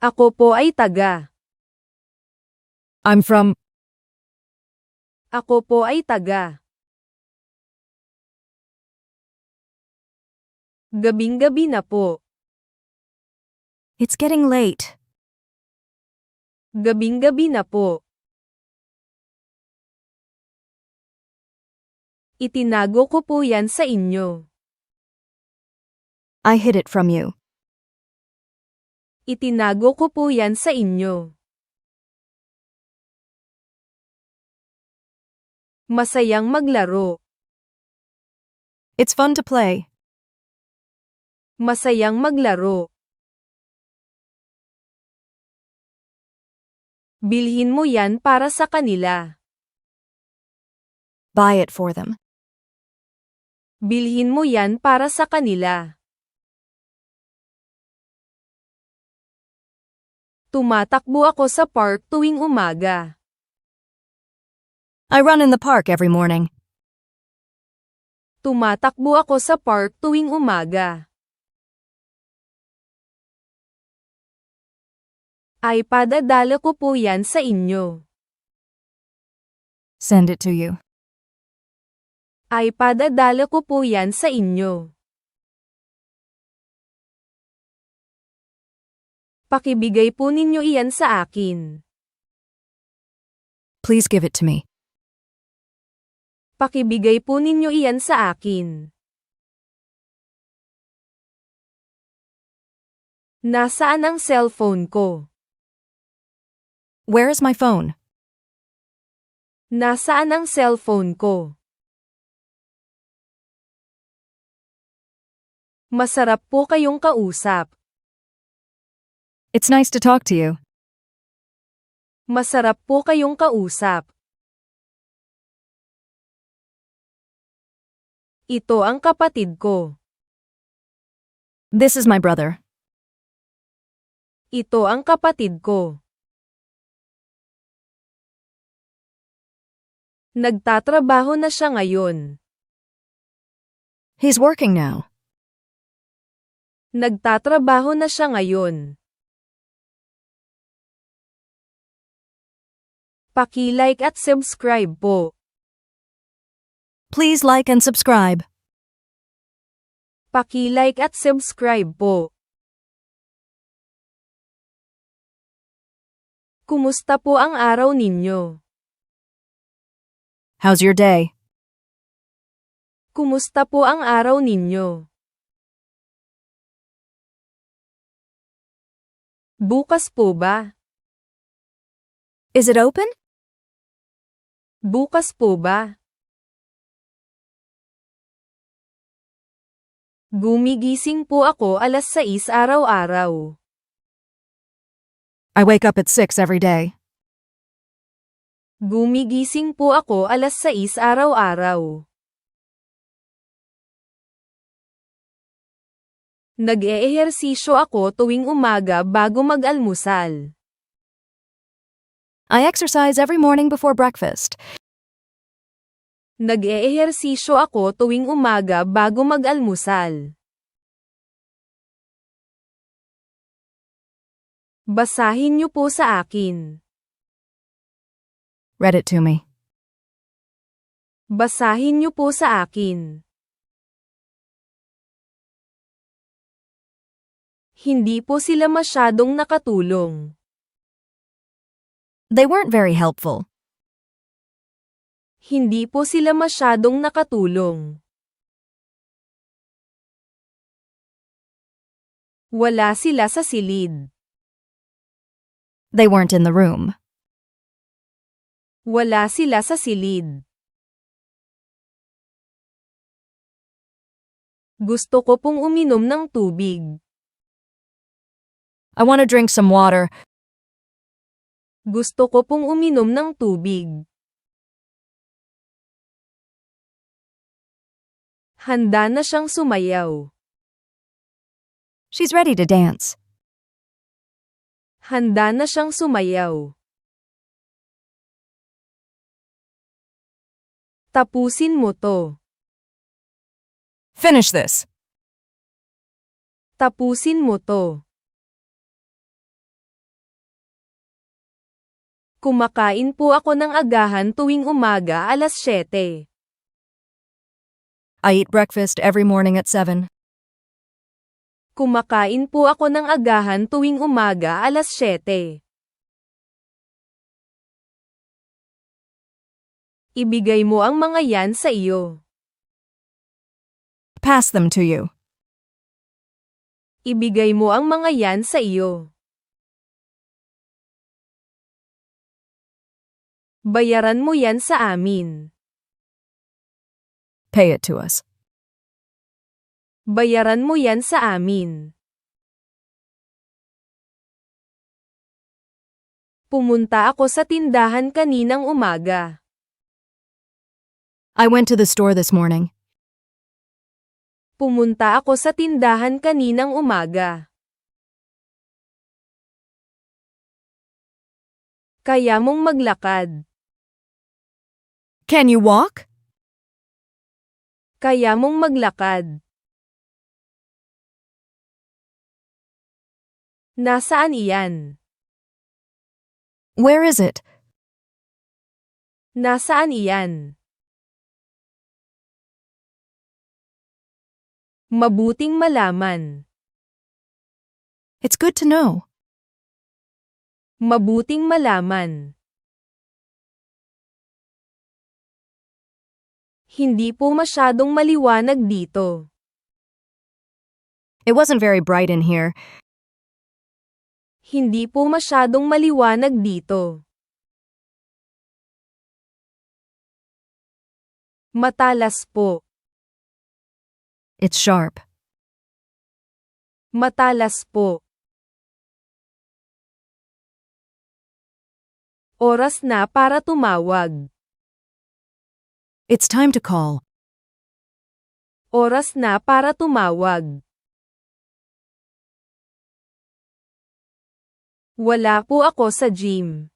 Ako po ay taga. I'm from. Ako po ay taga. Gabing-gabi na po. It's getting late. Gabing-gabi na po. Itinago ko po yan sa inyo. I hid it from you. Itinago ko po yan sa inyo. Masayang maglaro. It's fun to play. Masayang maglaro. Bilhin mo yan para sa kanila. Buy it for them. Bilhin mo yan para sa kanila. Tumatakbo ako sa park tuwing umaga. I run in the park every morning. Tumatakbo ako sa park tuwing umaga. Ay padadala ko po yan sa inyo. Send it to you. Ay padadala ko po yan sa inyo. Pakibigay po ninyo iyan sa akin. Please give it to me. Pakibigay po ninyo iyan sa akin. Nasaan ang cellphone ko? Where is my phone? Nasaan ang cellphone ko? Masarap po kayong kausap. It's nice to talk to you. Masarap po kayong kausap. Ito ang kapatid ko. This is my brother. Ito ang kapatid ko. Nagtatrabaho na siya ngayon. He's working now. Nagtatrabaho na siya ngayon. Paki-like at subscribe po. Please like and subscribe. Paki-like at subscribe po. Kumusta po ang araw ninyo? How's your day? Kumusta po ang araw ninyo? Bukas po ba? Is it open? Bukas po ba? Gumigising po ako alas 6 araw-araw. I wake up at 6 every day. Gumigising po ako alas 6 araw-araw. Nag-eehersisyo ako tuwing umaga bago mag-almusal. I exercise every morning before breakfast. Nag-eehersisyo ako tuwing umaga bago mag-almusal. Basahin niyo po sa akin. Read it to me. Basahin niyo po sa akin. Hindi po sila masyadong nakatulong. They weren't very helpful. Hindi po sila masyadong nakatulong. Wala sila sa silid. They weren't in the room. Wala sila sa silid. Gusto ko pong uminom ng tubig. I want to drink some water. Gusto ko pong uminom ng tubig. Handa na siyang sumayaw. She's ready to dance. Handa na siyang sumayaw. Tapusin mo to. Finish this. Tapusin mo to. Kumakain po ako ng agahan tuwing umaga 7:00. I eat breakfast every morning at 7. Kumakain po ako ng agahan tuwing umaga 7:00. Ibigay mo ang mga yan sa iyo. Pass them to you. Ibigay mo ang mga yan sa iyo. Bayaran mo yan sa amin. Pay it to us. Bayaran mo yan sa amin. Pumunta ako sa tindahan kaninang umaga. I went to the store this morning. Pumunta ako sa tindahan kaninang umaga. Kaya mong maglakad. Can you walk? Kaya mong maglakad. Nasaan iyan? Where is it? Nasaan iyan? Mabuting malaman. It's good to know. Mabuting malaman. Hindi po masyadong maliwanag dito. It wasn't very bright in here. Hindi po masyadong maliwanag dito. Matalas po. It's sharp. Matalas po. Oras na para tumawag. It's time to call. Oras na para tumawag. Wala po ako sa gym.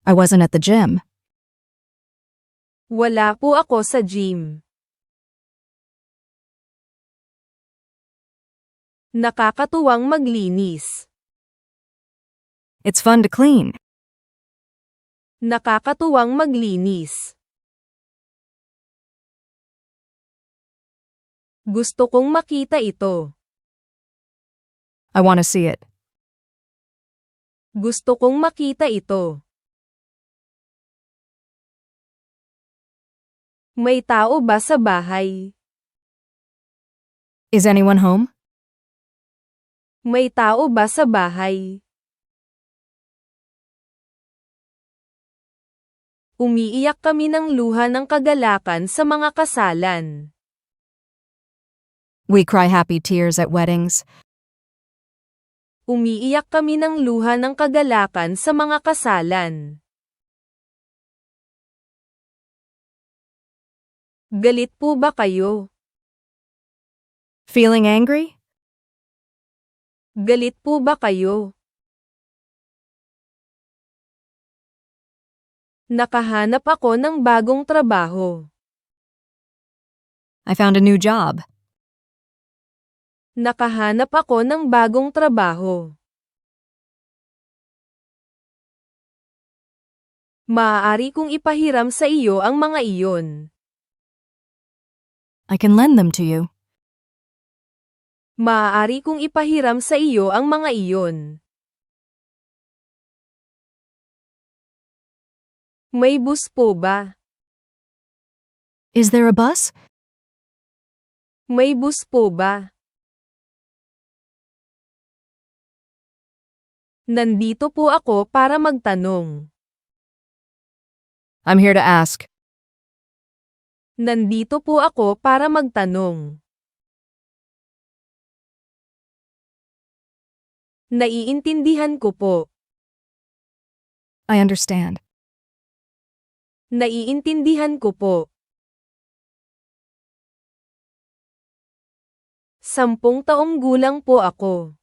I wasn't at the gym. Wala po ako sa gym. Nakakatuwang maglinis. It's fun to clean. Nakakatuwang maglinis. Gusto kong makita ito. I want to see it. Gusto kong makita ito. May tao ba sa bahay? Is anyone home? May tao ba sa bahay? Umiiyak kami ng luha ng kagalakan sa mga kasalan. We cry happy tears at weddings. Umiiyak kami ng luha ng kagalakan sa mga kasalan. Galit po ba kayo? Feeling angry? Galit po ba kayo? Nakahanap ako ng bagong trabaho. I found a new job. Nakahanap ako ng bagong trabaho. Maaari kong ipahiram sa iyo ang mga iyon. I can lend them to you. Maaari kong ipahiram sa iyo ang mga iyon. May bus po ba? Is there a bus? May bus po ba? Nandito po ako para magtanong. I'm here to ask. Nandito po ako para magtanong. Naiintindihan ko po. I understand. Naiintindihan ko po. 10 taong gulang po ako.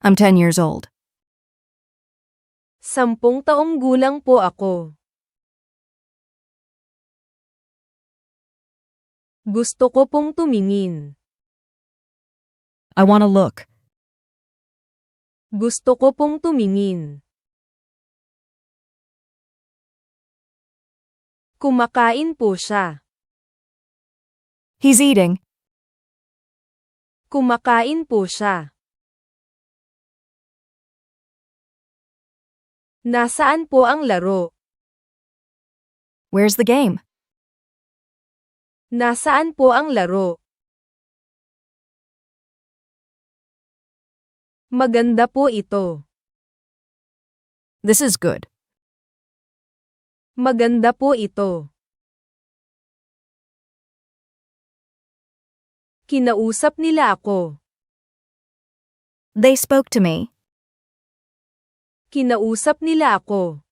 I'm 10 years old. 10 taong gulang po ako. Gusto ko pong tumingin. I want to look. Gusto ko pong tumingin. Kumakain po siya. He's eating. Kumakain po siya. Nasaan po ang laro? Where's the game? Nasaan po ang laro? Maganda po ito. This is good. Maganda po ito. Kinausap nila ako. They spoke to me. Kinausap nila ako.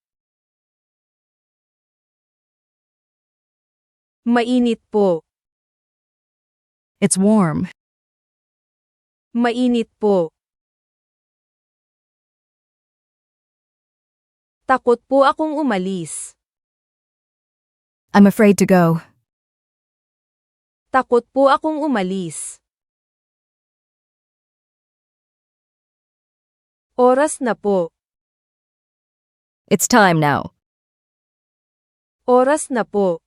Mainit po. It's warm. Mainit po. Takot po akong umalis. I'm afraid to go. Takot po akong umalis. Oras na po. It's time now. Oras na po.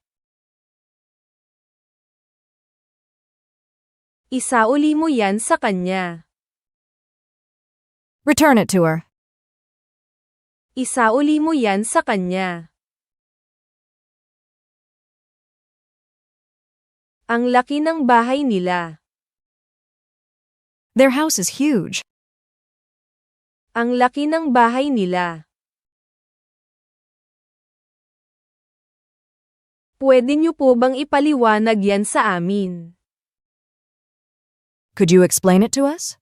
Isauli mo yan sa kanya. Return it to her. Isauli mo yan sa kanya. Ang laki ng bahay nila. Their house is huge. Ang laki ng bahay nila. Pwede niyo po bang ipaliwanag yan sa amin? Could you explain it to us?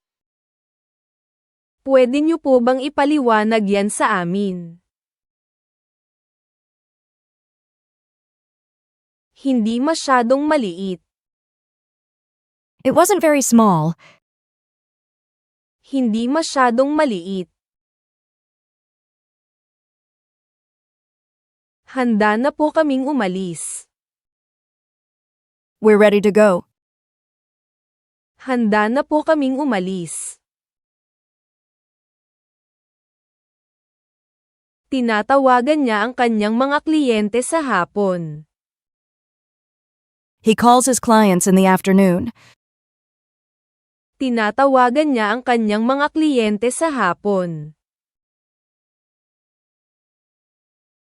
Pwede niyo po bang ipaliwanag yan sa amin? Hindi masyadong maliit. It wasn't very small. Hindi masyadong maliit. Handa na po kaming umalis. We're ready to go. Handa na po kaming umalis. Tinatawagan niya ang kanyang mga kliyente sa hapon. He calls his clients in the afternoon. Tinatawagan niya ang kanyang mga kliyente sa hapon.